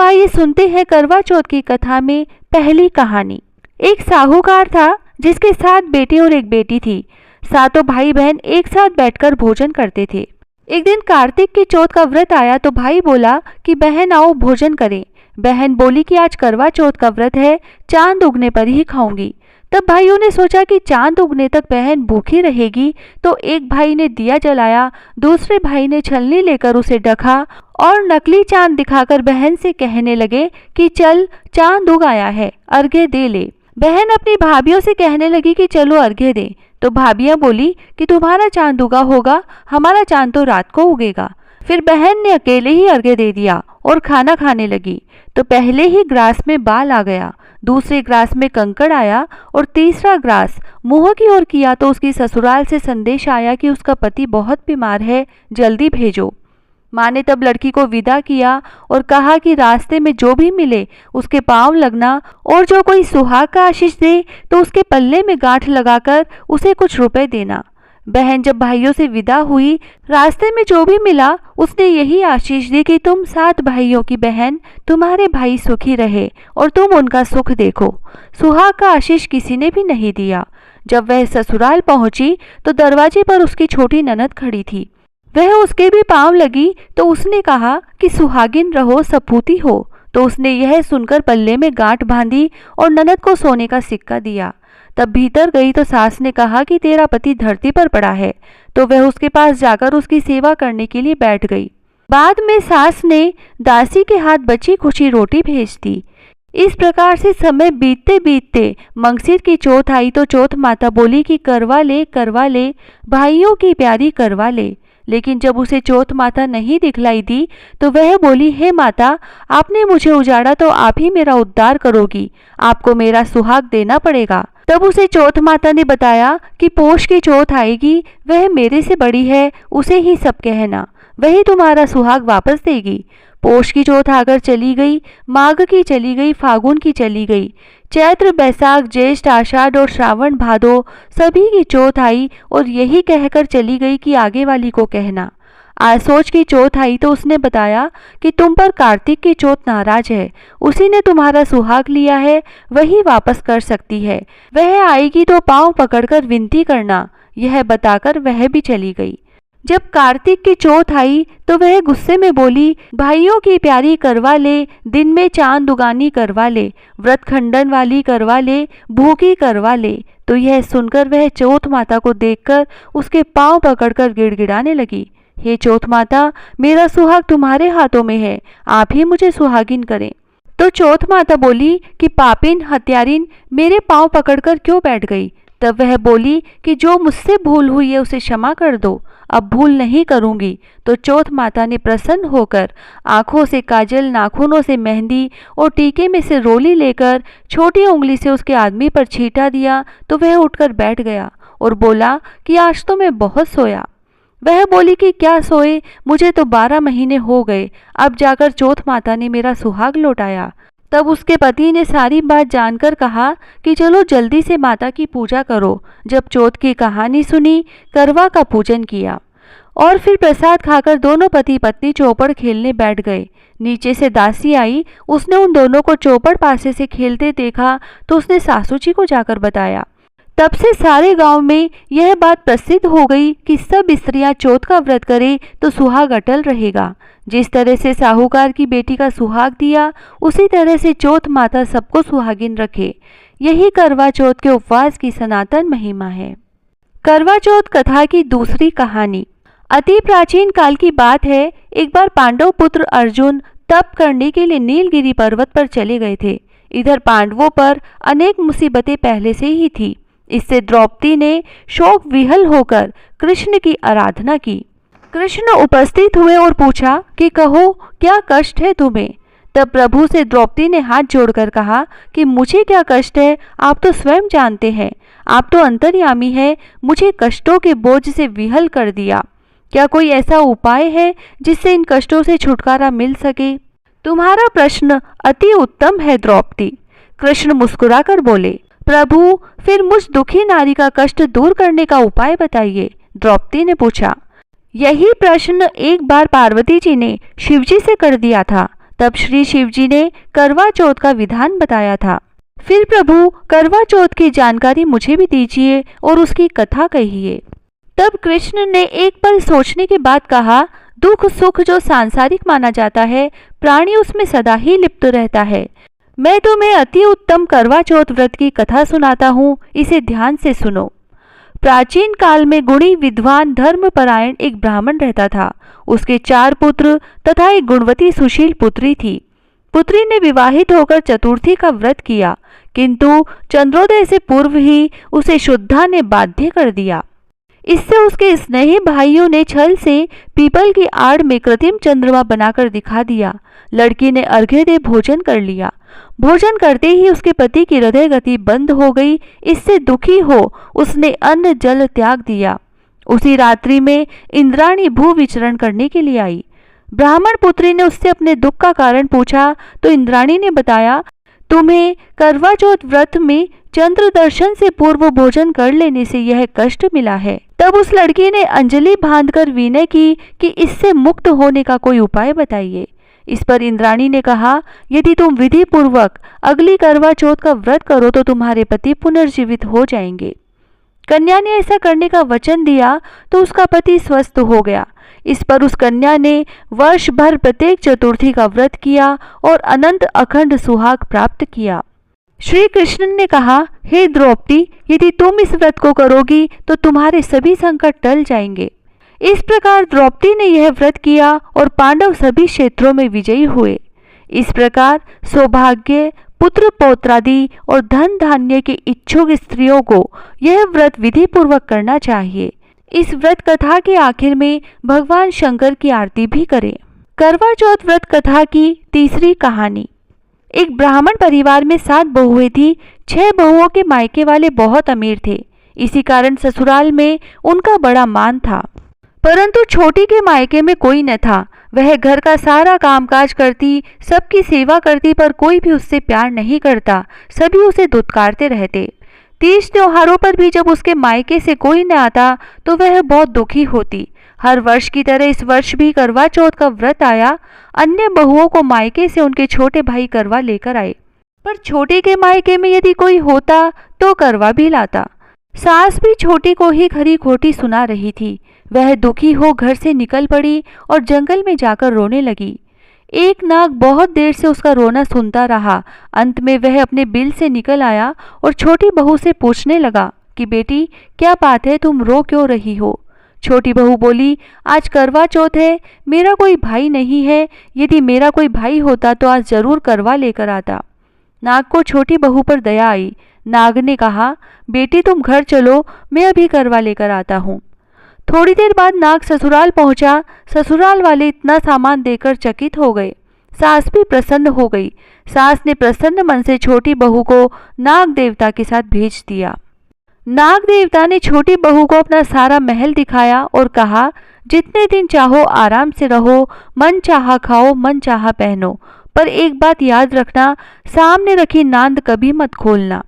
तो आइए सुनते हैं करवा चौथ की कथा में पहली कहानी। एक साहूकार था जिसके 7 बेटे और एक बेटी थी। सातों भाई बहन एक साथ बैठकर भोजन करते थे। एक दिन कार्तिक की चौथ का व्रत आया तो भाई बोला कि बहन आओ भोजन करें। बहन बोली कि आज करवा चौथ का व्रत है, चांद उगने पर ही खाऊंगी। तब भाइयों ने सोचा कि चांद उगने तक बहन भूखी रहेगी, तो एक भाई ने दिया जलाया, दूसरे भाई ने छलनी लेकर उसे ढका और नकली चांद दिखाकर बहन से कहने लगे कि चल चांद उग आया है, अर्घ्य दे ले। बहन अपनी भाभियों से कहने लगी कि चलो अर्घ्य दे। तो भाभियां बोली कि तुम्हारा चांद उगा होगा, हमारा चांद तो रात को उगेगा। फिर बहन ने अकेले ही अर्घ्य दे दिया और खाना खाने लगी। तो पहले ही ग्रास में बाल आ गया, दूसरे ग्रास में कंकड़ आया और तीसरा ग्रास मुंह की ओर किया तो उसकी ससुराल से संदेश आया कि उसका पति बहुत बीमार है, जल्दी भेजो। माँ ने तब लड़की को विदा किया और कहा कि रास्ते में जो भी मिले उसके पांव लगना और जो कोई सुहाग का आशीष दे तो उसके पल्ले में गांठ लगाकर उसे कुछ रुपए देना। बहन जब भाइयों से विदा हुई, रास्ते में जो भी मिला उसने यही आशीष दी कि तुम 7 भाइयों की बहन, तुम्हारे भाई सुखी रहे और तुम उनका सुख देखो। सुहाग का आशीष किसी ने भी नहीं दिया। जब वह ससुराल पहुंची तो दरवाजे पर उसकी छोटी ननद खड़ी थी। वह उसके भी पांव लगी तो उसने कहा कि सुहागिन रहो, सपूती हो। तो उसने यह सुनकर पल्ले में गांठ बांधी और ननद को सोने का सिक्का दिया। तब भीतर गई तो सास ने कहा कि तेरा पति धरती पर पड़ा है। तो वह उसके पास जाकर उसकी सेवा करने के लिए बैठ गई। बाद में सास ने दासी के हाथ बची खुशी रोटी भेज दी। इस प्रकार से समय बीतते बीतते मंगसिर की चौथ आई तो चौथ माता बोली कि करवा ले भाइयों की प्यारी करवा ले। लेकिन जब उसे चौथ माता नहीं दिखलाई दी तो वह बोली, हे माता, आपने मुझे उजाड़ा तो आप ही मेरा उद्धार करोगी, आपको मेरा सुहाग देना पड़ेगा। तब उसे चौथ माता ने बताया कि पोष की चौथ आएगी, वह मेरे से बड़ी है, उसे ही सब कहना, वही तुम्हारा सुहाग वापस देगी। पोष की चौथ आकर चली गई, माघ की चली गई, फागुन की चली गई, चैत्र बैसाख ज्येष्ठ आषाढ़ और श्रावण भादो सभी की चौथ आई और यही कहकर चली गई कि आगे वाली को कहना। आसोच की चौथ आई तो उसने बताया कि तुम पर कार्तिक की चौथ नाराज है, उसी ने तुम्हारा सुहाग लिया है, वही वापस कर सकती है, वह आएगी तो पांव पकड़कर विनती करना। यह बताकर वह भी चली गई। जब कार्तिक की चौथ आई तो वह गुस्से में बोली, भाइयों की प्यारी करवा ले, दिन में चांद उगानी करवा ले, व्रत खंडन वाली करवा ले, भूखी करवा ले। तो यह सुनकर वह चौथ माता को देखकर उसके पांव पकड़कर गिड़गिड़ाने लगी, हे चौथ माता, मेरा सुहाग तुम्हारे हाथों में है, आप ही मुझे सुहागिन करें। तो चौथ माता बोली कि पापिन हत्यारिन, मेरे पांव पकड़कर क्यों बैठ गई। तब वह बोली कि जो मुझसे भूल हुई है उसे क्षमा कर दो, अब भूल नहीं करूंगी। तो चौथ माता ने प्रसन्न होकर आंखों से काजल, नाखूनों से मेहंदी और टीके में से रोली लेकर छोटी उंगली से उसके आदमी पर छींटा दिया तो वह उठकर बैठ गया और बोला कि आज तो मैं बहुत सोया। वह बोली कि क्या सोए, मुझे तो 12 महीने हो गए, अब जाकर चौथ माता ने मेरा सुहाग लौटाया। तब उसके पति ने सारी बात जानकर कहा कि चलो जल्दी से माता की पूजा करो। जब चौथ की कहानी सुनी, करवा का पूजन किया और फिर प्रसाद खाकर दोनों पति पत्नी चौपड़ खेलने बैठ गए। नीचे से दासी आई, उसने उन दोनों को चौपड़ पासे से खेलते देखा तो उसने सासू जी को जाकर बताया। तब से सारे गांव में यह बात प्रसिद्ध हो गई कि सब स्त्रियां चौथ का व्रत करें तो सुहाग अटल रहेगा। जिस तरह से साहूकार की बेटी का सुहाग दिया, उसी तरह से चौथ माता सबको सुहागिन रखे। यही करवा चौथ के उपवास की सनातन महिमा है। करवा चौथ कथा की दूसरी कहानी अति प्राचीन काल की बात है। एक बार पांडव पुत्र अर्जुन तप करने के लिए नीलगिरी पर्वत पर चले गए थे। इधर पांडवों पर अनेक मुसीबतें पहले से ही थी। इससे द्रौपदी ने शोक विहल होकर कृष्ण की आराधना की। कृष्ण उपस्थित हुए और पूछा कि कहो, क्या कष्ट है तुम्हें। तब प्रभु से द्रौपदी ने हाथ जोड़कर कहा कि मुझे क्या कष्ट है, आप तो स्वयं जानते हैं, आप तो अंतर्यामी हैं, मुझे कष्टों के बोझ से विहल कर दिया। क्या कोई ऐसा उपाय है जिससे इन कष्टों से छुटकारा मिल सके। तुम्हारा प्रश्न अति उत्तम है द्रौपदी। कृष्ण मुस्कुराकर बोले, प्रभु फिर मुझ दुखी नारी का कष्ट दूर करने का उपाय बताइए। द्रौपदी ने पूछा। यही प्रश्न एक बार पार्वती जी ने शिवजी से कर दिया था। तब श्री शिवजी ने करवा चौथ का विधान बताया था। फिर प्रभु करवा चौथ की जानकारी मुझे भी दीजिए और उसकी कथा कहिए। तब कृष्ण ने एक पल सोचने के बाद कहा, दुख सुख जो सांसारिक माना जाता है, प्राणी उसमें सदा ही लिप्त रहता है। मैं तुम्हें अति उत्तम करवा चौथ व्रत की कथा सुनाता हूँ, इसे ध्यान से सुनो। प्राचीन काल में गुणी विद्वान धर्मपरायण एक ब्राह्मण रहता था। उसके 4 पुत्र तथा एक गुणवती सुशील पुत्री थी। पुत्री ने विवाहित होकर चतुर्थी का व्रत किया, किंतु चंद्रोदय से पूर्व ही उसे शुद्धा ने बाध्य कर दिया। इससे उसके स्नेही भाइयों ने छल से पीपल की आड़ में कृत्रिम चंद्रमा बनाकर दिखा दिया। लड़की ने अर्घ्य दे भोजन कर लिया। भोजन करते ही उसके पति की हृदय गति बंद हो गई। इससे दुखी हो उसने अन्न जल त्याग दिया। उसी रात्रि में इंद्राणी भू विचरण करने के लिए आई। ब्राह्मण पुत्री ने उससे अपने दुख का कारण पूछा तो इंद्राणी ने बताया, तुम्हें करवा चौथ व्रत में चंद्र दर्शन से पूर्व भोजन कर लेने से यह कष्ट मिला है। तब उस लड़की ने अंजलि बांधकर विनय की कि इससे मुक्त होने का कोई उपाय बताइए। इस पर इंद्राणी ने कहा, यदि तुम विधि पूर्वक अगली करवा चौथ का व्रत करो तो तुम्हारे पति पुनर्जीवित हो जाएंगे। कन्या ने ऐसा करने का वचन दिया तो उसका पति स्वस्थ हो गया। इस पर उस कन्या ने वर्ष भर प्रत्येक चतुर्थी का व्रत किया और अनंत अखंड सुहाग प्राप्त किया। श्री कृष्ण ने कहा, हे द्रौपदी, यदि तुम इस व्रत को करोगी तो तुम्हारे सभी संकट टल जाएंगे। इस प्रकार द्रौपदी ने यह व्रत किया और पांडव सभी क्षेत्रों में विजयी हुए। इस प्रकार सौभाग्य, पुत्र पौत्रादि और धन धान्य की इच्छुक स्त्रियों को यह व्रत विधि पूर्वक करना चाहिए। इस व्रत कथा के आखिर में भगवान शंकर की आरती भी करें। करवा चौथ व्रत कथा की तीसरी कहानी। एक ब्राह्मण परिवार में 7 बहुएं थी। 6 बहुओं के मायके वाले बहुत अमीर थे। इसी कारण ससुराल में उनका बड़ा मान था, परंतु छोटी के मायके में कोई न था। वह घर का सारा कामकाज करती, सबकी सेवा करती, पर कोई भी उससे प्यार नहीं करता। सभी उसे धुतकारते रहते। तीज त्योहारों पर भी जब उसके मायके से कोई न आता तो वह बहुत दुखी होती। हर वर्ष की तरह इस वर्ष भी करवा चौथ का व्रत आया। अन्य बहुओं को मायके से उनके छोटे भाई करवा लेकर आए, पर छोटी के मायके में यदि कोई होता तो करवा भी लाता। सास भी छोटी को ही खरी खोटी सुना रही थी। वह दुखी हो घर से निकल पड़ी और जंगल में जाकर रोने लगी। एक नाग बहुत देर से उसका रोना सुनता रहा। अंत में वह अपने बिल से निकल आया और छोटी बहू से पूछने लगा कि बेटी, क्या बात है, तुम रो क्यों रही हो? छोटी बहू बोली, आज करवा चौथ है, मेरा कोई भाई नहीं है। यदि मेरा कोई भाई होता तो आज जरूर करवा लेकर आता। नाग को छोटी बहू पर दया आई। नाग ने कहा, बेटी तुम घर चलो, मैं अभी करवा लेकर आता हूँ। थोड़ी देर बाद नाग ससुराल पहुंचा। ससुराल वाले इतना सामान देकर चकित हो गए। सास भी प्रसन्न हो गई। सास ने प्रसन्न मन से छोटी बहू को नाग देवता के साथ भेज दिया। नाग देवता ने छोटी बहू को अपना सारा महल दिखाया और कहा, जितने दिन चाहो आराम से रहो, मन चाहा खाओ, मन चाहा पहनो, पर एक बात याद रखना, सामने रखी नांद कभी मत खोलना।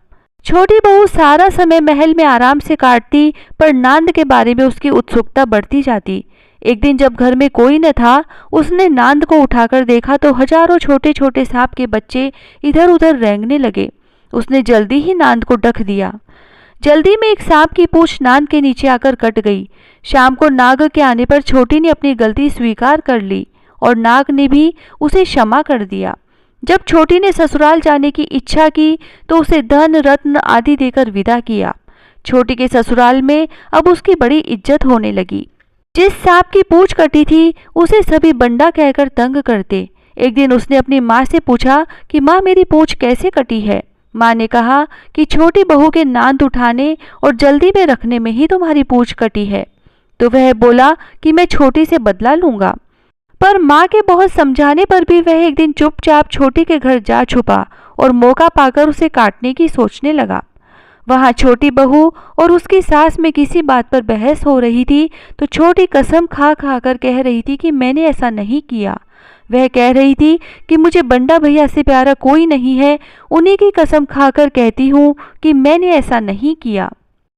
छोटी बहू सारा समय महल में आराम से काटती, पर नांद के बारे में उसकी उत्सुकता बढ़ती जाती। एक दिन जब घर में कोई न था, उसने नांद को उठाकर देखा तो हजारों छोटे छोटे सांप के बच्चे इधर उधर रेंगने लगे। उसने जल्दी ही नांद को ढक दिया। जल्दी में एक सांप की पूंछ नांद के नीचे आकर कट गई। शाम को नाग के आने पर छोटी ने अपनी गलती स्वीकार कर ली और नाग ने भी उसे क्षमा कर दिया। जब छोटी ने ससुराल जाने की इच्छा की तो उसे धन रत्न आदि देकर विदा किया। छोटी के ससुराल में अब उसकी बड़ी इज्जत होने लगी। जिस सांप की पूंछ कटी थी उसे सभी बंडा कहकर तंग करते। एक दिन उसने अपनी माँ से पूछा कि माँ, मेरी पूंछ कैसे कटी है? माँ ने कहा कि छोटी बहू के नांद उठाने और जल्दी में रखने में ही तुम्हारी पूंछ कटी है। तो वह बोला कि मैं छोटी से बदला लूंगा। पर माँ के बहुत समझाने पर भी वह एक दिन चुपचाप छोटी के घर जा छुपा और मौका पाकर उसे काटने की सोचने लगा। वहाँ छोटी बहू और उसकी सास में किसी बात पर बहस हो रही थी तो छोटी कसम खा खा कर कह रही थी कि मैंने ऐसा नहीं किया। वह कह रही थी कि मुझे बंडा भैया से प्यारा कोई नहीं है, उन्हीं की कसम खाकर कहती हूँ कि मैंने ऐसा नहीं किया।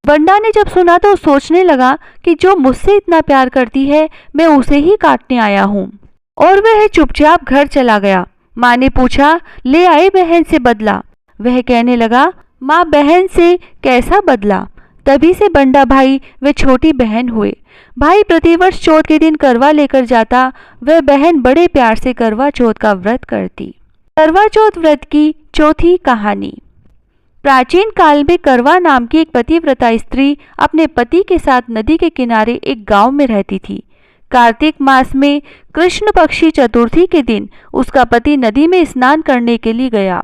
बंडा ने जब सुना तो सोचने लगा कि जो मुझसे इतना प्यार करती है मैं उसे ही काटने आया हूँ, और वह चुपचाप घर चला गया। माँ ने पूछा, ले आए बहन से बदला? वह कहने लगा, माँ बहन से कैसा बदला? तभी से बंडा भाई व छोटी बहन हुए। भाई प्रतिवर्ष चौथ के दिन करवा लेकर जाता, वह बहन बड़े प्यार से करवा चौथ का व्रत करती। करवा चौथ व्रत की चौथी कहानी। प्राचीन काल में करवा नाम की एक पतिव्रता स्त्री अपने पति के साथ नदी के किनारे एक गांव में रहती थी। कार्तिक मास में कृष्ण पक्षी चतुर्थी के दिन उसका पति नदी में स्नान करने के लिए गया।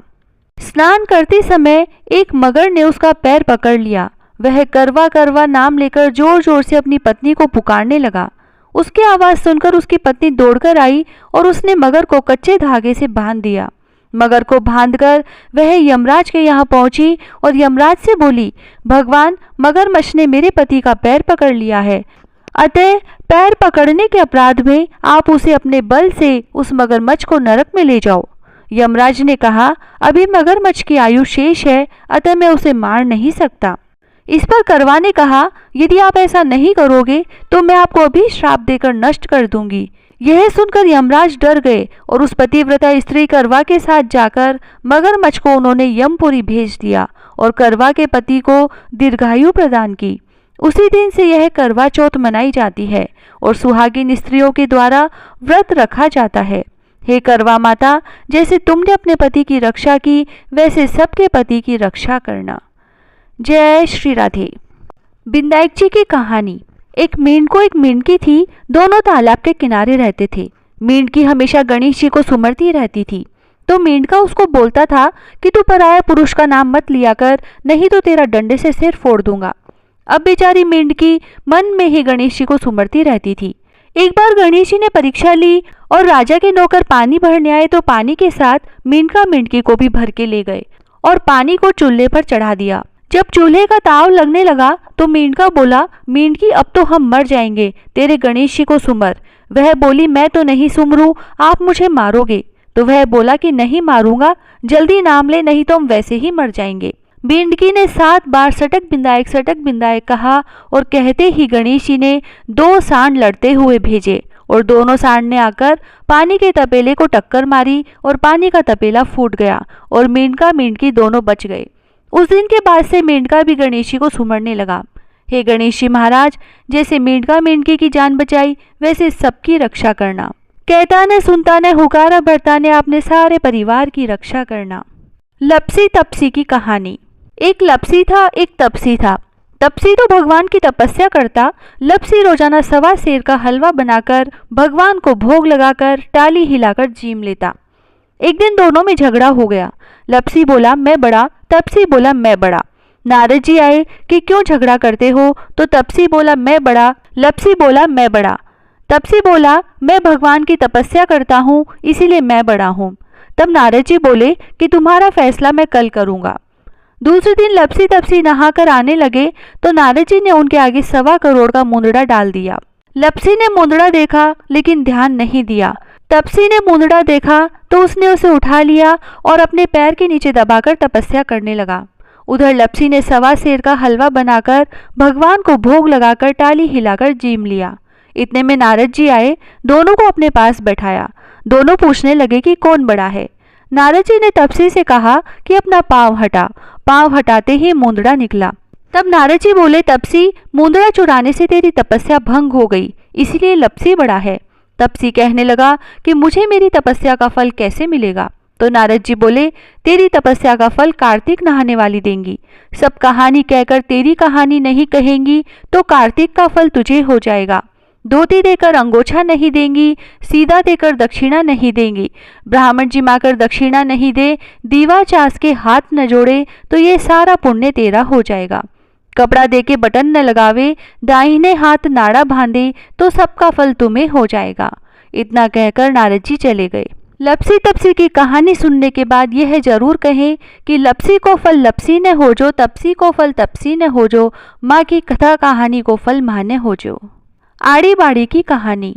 स्नान करते समय एक मगर ने उसका पैर पकड़ लिया। वह करवा करवा नाम लेकर जोर जोर से अपनी पत्नी को पुकारने लगा। उसकी आवाज सुनकर उसकी पत्नी दौड़कर आई और उसने मगर को कच्चे धागे से बांध दिया। मगर को बांधकर वह यमराज के यहाँ पहुंची और यमराज से बोली, भगवान, मगरमच्छ ने मेरे पति का पैर पकड़ लिया है, अतः पैर पकड़ने के अपराध में आप उसे अपने बल से उस मगरमच्छ को नरक में ले जाओ। यमराज ने कहा, अभी मगरमच्छ की आयु शेष है, अतः मैं उसे मार नहीं सकता। इस पर करवा ने कहा, यदि आप ऐसा नहीं करोगे तो मैं आपको अभी श्राप देकर नष्ट कर दूंगी। यह सुनकर यमराज डर गए और उस पतिव्रता स्त्री करवा के साथ जाकर मगरमच्छ को उन्होंने यमपुरी भेज दिया और करवा के पति को दीर्घायु प्रदान की। उसी दिन से यह करवा चौथ मनाई जाती है और सुहागिन स्त्रियों के द्वारा व्रत रखा जाता है। हे करवा माता, जैसे तुमने अपने पति की रक्षा की, वैसे सबके पति की रक्षा करना। जय श्री राधे। विनायक जी की कहानी। एक मेंढको एक मेंढकी थी, दोनों तालाब के किनारे रहते थे। मेंढकी हमेशा गणेश जी को सुमरती रहती थी, तो मेंढका उसको बोलता था कि तू पराया पुरुष का नाम मत लिया कर, नहीं तो तेरा डंडे से सिर फोड़ दूंगा। अब बेचारी मेंढकी मन में ही गणेश जी को सुमरती रहती थी। एक बार गणेश जी ने परीक्षा ली और राजा के नौकर पानी भरने आए तो पानी के साथ मेंढका मेंढकी को भी भर के ले गए और पानी को चूल्हे पर चढ़ा दिया। जब चूल्हे का ताव लगने लगा तो मेंढका बोला, मेंढकी, अब तो हम मर जाएंगे, तेरे गणेश जी को सुमर। वह बोली, मैं तो नहीं सुमरूं, आप मुझे मारोगे। तो वह बोला कि नहीं मारूंगा, जल्दी नाम ले, नहीं तो हम वैसे ही मर जाएंगे। मेंढकी ने 7 बार सटक बिंदायक कहा और कहते ही गणेश जी ने 2 सांड लड़ते हुए भेजे और दोनों सांड ने आकर पानी के तपेले को टक्कर मारी और पानी का तपेला फूट गया और मेंढका मेंढकी दोनों बच गए। उस दिन के बाद से मेंढका भी गणेश जी को सुमरने लगा। हे गणेश जी महाराज, जैसे मेंढका मेंढकी की जान बचाई, वैसे सबकी रक्षा करना। कहता न सुनता न हुकारा भरता ने अपने सारे परिवार की रक्षा करना। लपसी तपसी की कहानी। एक लपसी था, एक तपसी था। तपसी तो भगवान की तपस्या करता, लपसी रोजाना 1.25 सेर का हलवा बनाकर भगवान को भोग लगाकर टाली हिलाकर जीम लेता। एक दिन दोनों में झगड़ा हो गया। लपसी बोला, मैं बड़ा, तपसी बोला, मैं बड़ा। नारद जी आए कि क्यों झगड़ा करते हो, तो तपसी बोला, मैं बड़ा। लपसी बोला, मैं बड़ा। तपसी बोला, मैं भगवान की तपस्या करता हूँ, इसीलिए मैं बड़ा हूँ। तब नारद जी बोले कि तुम्हारा फैसला मैं कल करूँगा। दूसरे दिन लपसी तपसी नहाकर आने लगे तो नारद जी ने उनके आगे 1.25 करोड़ का मुंदड़ा डाल दिया। लपसी ने मुंदड़ा देखा लेकिन ध्यान नहीं दिया। तपसी ने मुंदड़ा देखा तो उसने उसे उठा लिया और अपने पैर के नीचे दबाकर तपस्या करने लगा। उधर लपसी ने 1.25 सेर का हलवा बनाकर भगवान को भोग लगाकर टाली हिलाकर जीम लिया। इतने में नारद जी आए, दोनों को अपने पास बैठाया। दोनों पूछने लगे कि कौन बड़ा है। नारद जी ने तपसी से कहा कि अपना पाँव हटा। पाँव हटाते ही मुंदड़ा निकला। तब नारद जी बोले, तपसी, मुंदड़ा चुराने से तेरी तपस्या भंग हो गई, इसलिए लपसी बड़ा है। तपसी कहने लगा कि मुझे मेरी तपस्या का फल कैसे मिलेगा। तो नारद जी बोले, तेरी तपस्या का फल कार्तिक नहाने वाली देंगी। सब कहानी कहकर तेरी कहानी नहीं कहेंगी तो कार्तिक का फल तुझे हो जाएगा। धोती देकर अंगोछा नहीं देंगी, सीधा देकर दक्षिणा नहीं देंगी। ब्राह्मण जिमाकर दक्षिणा नहीं दे, दीवा चास के हाथ न जोड़े तो ये सारा पुण्य तेरा हो जाएगा। कपड़ा देके बटन न लगावे, दाहिने हाथ नाड़ा बांधे तो सबका फल तुम्हें हो जाएगा। इतना कहकर नारद जी चले गए। लपसी तपसी की कहानी सुनने के बाद यह जरूर कहें कि लपसी को फल लपसी न हो जो, तपसी को फल तपसी न हो जो, माँ की कथा कहानी को फल माँ न हो जो। आड़ी बाड़ी की कहानी।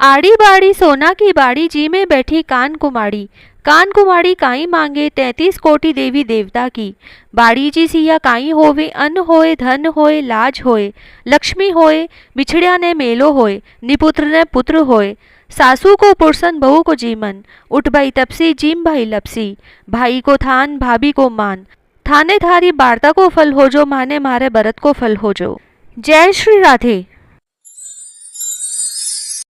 आड़ी बाड़ी सोना की बाड़ी, जी में बैठी कान कुमारी। कान कुमारी काई मांगे 33 कोटि देवी देवता की। बाड़ी जी सिया काई होवे, अन्न होए, धन होए, लाज होए, लक्ष्मी होए, बिछड़िया ने मेलो होए, निपुत्र ने पुत्र होए। सासू को पुरसन बहू को जीमन, उठ भाई तपसी जीम भाई लपसी, भाई को थान भाभी को मान, थाने थारी वार्ता को फल हो जो, माने मारे बरत को फल हो जो। जय श्री राधे।